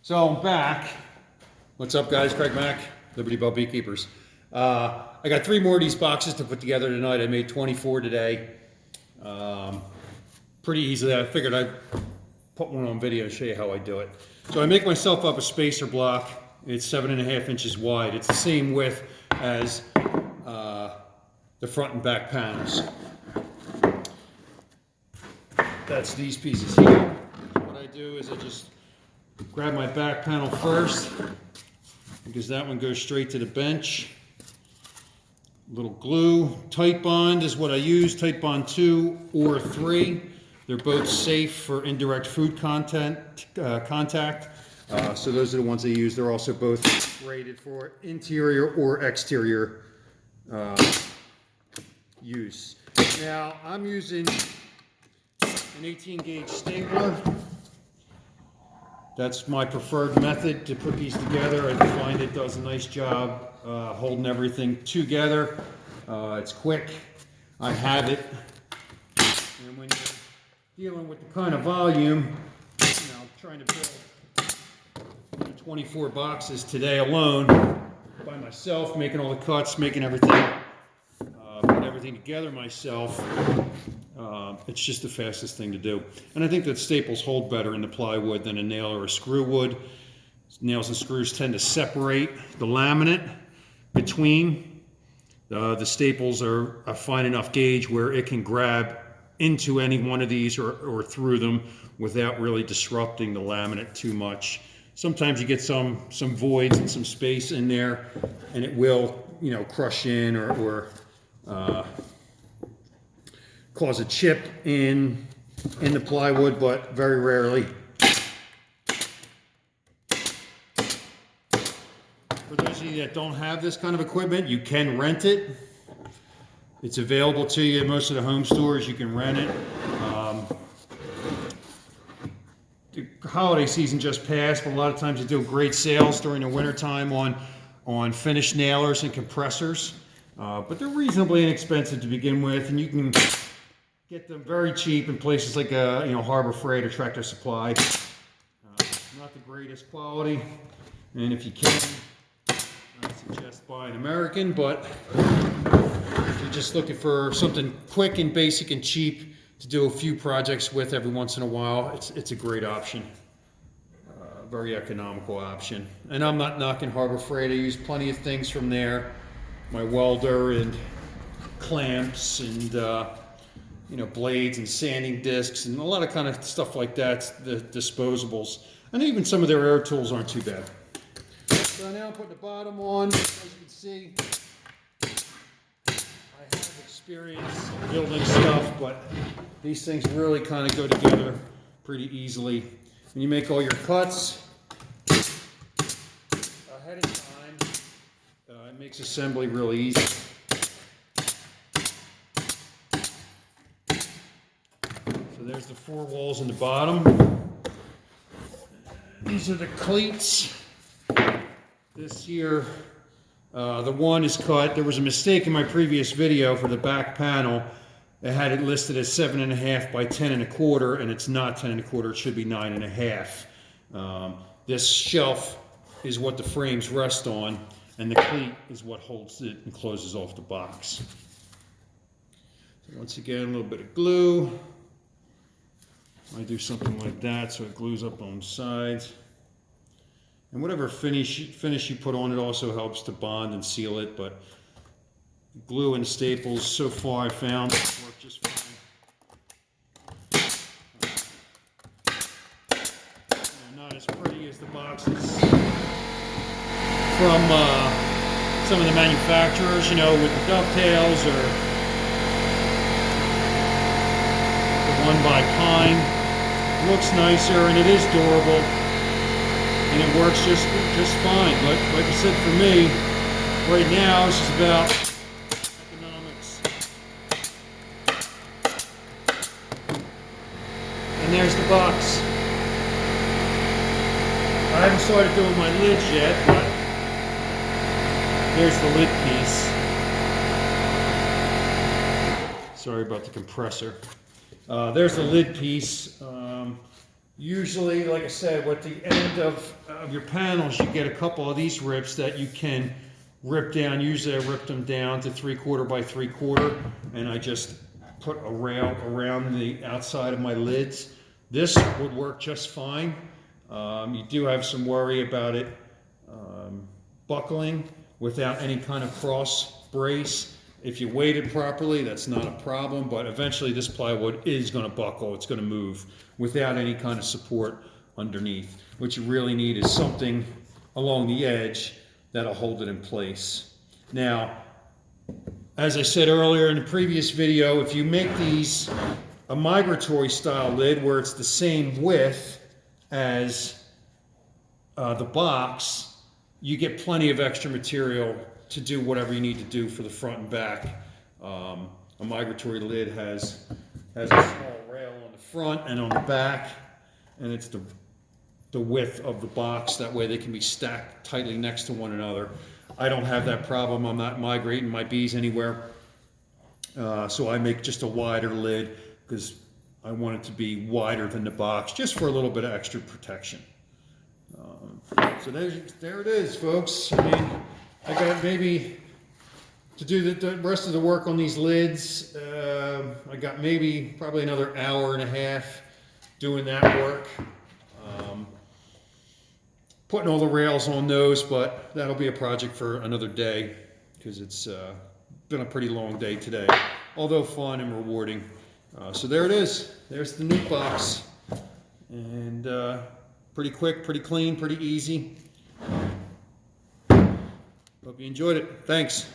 So I'm back. What's up, guys? Craig Mack, Liberty Bell Beekeepers. I got 3 more of these boxes to put together tonight. I made 24 today. Pretty easily. I figured I'd put one on video and show you how I do it. So I make myself up a spacer block. It's 7.5 inches wide. It's the same width as the front and back panels. That's these pieces here. What I do is I just grab my back panel first, because that one goes straight to the bench. A little glue. Tight Bond is what I use, Tight Bond 2 or 3. They're both safe for indirect food contact. So those are the ones I use. They're also both rated for interior or exterior use. Now I'm using an 18 gauge stapler. That's my preferred method to put these together. I find it does a nice job holding everything together. It's quick. I have it. And when you're dealing with the kind of volume, trying to build 24 boxes today alone by myself, making all the cuts, making everything, put everything together myself, it's just the fastest thing to do. And I think that staples hold better in the plywood than a nail or a screw would. Nails and screws tend to separate the laminate between. The staples are a fine enough gauge where it can grab into any one of these or through them without really disrupting the laminate too much. Sometimes you get some voids and some space in there, and it will, crush in or cause a chip in the plywood, but very rarely. For those of you that don't have this kind of equipment, you can rent it. It's available to you at most of the home stores. You can rent it. The holiday season just passed, but a lot of times they do great sales during the winter time on finished nailers and compressors. But they're reasonably inexpensive to begin with, and you can get them very cheap in places like Harbor Freight or Tractor Supply. Not the greatest quality, and if you can, I suggest buying American. But if you're just looking for something quick and basic and cheap to do a few projects with every once in a while, it's a great option. Very economical option. And I'm not knocking Harbor Freight. I use plenty of things from there. My welder and clamps and blades and sanding discs and a lot of kind of stuff like that, the disposables. And even some of their air tools aren't too bad. So now I'm putting the bottom on. As you can see, I have experience building stuff, but these things really kind of go together pretty easily. When you make all your cuts ahead of time, it makes assembly really easy. So there's the 4 walls in the bottom. These are the cleats. This here, the one is cut. There was a mistake in my previous video for the back panel. They had it listed as 7.5 by 10.25, and it's not 10.25. It should be 9.5. This shelf is what the frames rest on, and the cleat is what holds it and closes off the box. So once again, a little bit of glue. I do something like that so it glues up on the sides. And whatever finish you put on it also helps to bond and seal it, but glue and staples so far I found work just fine. Not as pretty as the boxes from some of the manufacturers, with the dovetails or the one by Pine. It looks nicer and it is durable and it works just fine. But like I said, for me, right now it's just about economics. And there's the box. I haven't started doing my lids yet, but there's the lid piece. Sorry about the compressor. There's the lid piece. Usually, like I said, with the end of your panels, you get a couple of these rips that you can rip down. Usually I rip them down to 3/4 by 3/4, and I just put a rail around the outside of my lids. This would work just fine. You do have some worry about it buckling without any kind of cross brace. If you weight it properly, that's not a problem, but eventually this plywood is going to buckle. It's going to move without any kind of support underneath. What you really need is something along the edge that'll hold it in place. Now, as I said earlier in the previous video, if you make these a migratory style lid where it's the same width as the box, you get plenty of extra material to do whatever you need to do for the front and back. A migratory lid has a small rail on the front and on the back, and it's the width of the box. That way they can be stacked tightly next to one another. I don't have that problem. I'm not migrating my bees anywhere. So I make just a wider lid because I want it to be wider than the box, just for a little bit of extra protection. So there it is, folks. I mean, I got maybe to do the rest of the work on these lids. I got probably another hour and a half doing that work. Putting all the rails on those, but that'll be a project for another day because it's been a pretty long day today, although fun and rewarding. So there it is. There's the nuke box. And pretty quick, pretty clean, pretty easy. Hope you enjoyed it. Thanks.